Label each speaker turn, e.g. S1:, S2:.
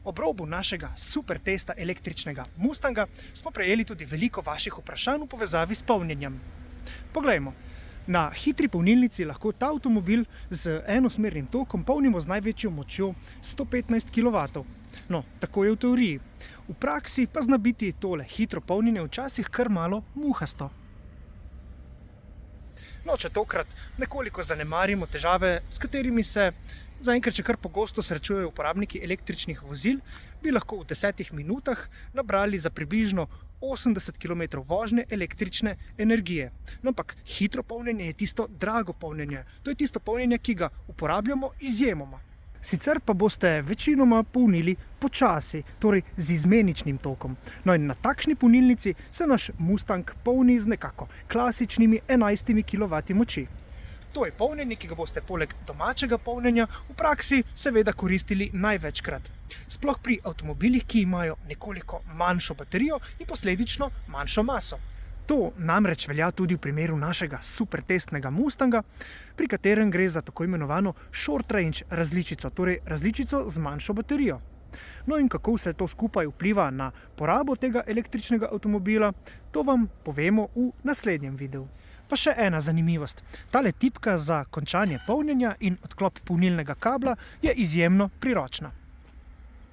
S1: Ob robu našega super testa električnega Mustanga smo prejeli tudi veliko vaših vprašanj v povezavi s polnjenjem. Poglejmo. Na hitri polnilnici lahko ta avtomobil z enosmernim tokom polnimo z največjo močjo 115 kW. No, tako je v teoriji. V praksi pa zna biti tole hitro polnjenje včasih kar malo muhasto. No, če tokrat nekoliko zanemarimo težave, s katerimi se zaenkrat še kar pogosto srečujejo uporabniki električnih vozil, bi lahko v 10 minutah nabrali za približno 80 km vožnje električne energije. No, ampak hitro polnjenje je tisto drago polnjenje. To je tisto polnjenje, ki ga uporabljamo izjemoma. Sicer pa boste večinoma polnili počasi, torej z izmeničnim tokom. No in na takšni polnilnici se naš Mustang polni z nekako klasičnimi 11 kW moči. To je polnjenje, ki ga boste poleg domačega polnjenja v praksi seveda koristili največkrat. Sploh pri avtomobilih, ki imajo nekoliko manjšo baterijo in posledično manjšo maso. To namreč velja tudi v primeru našega supertestnega Mustanga, pri katerem gre za tako imenovano short range različico, torej različico z manjšo baterijo. No in kako vse to skupaj vpliva na porabo tega električnega avtomobila, to vam povemo v naslednjem videu. Pa še ena zanimivost. Tale tipka za končanje polnjenja in odklop polnilnega kabla je izjemno priročna.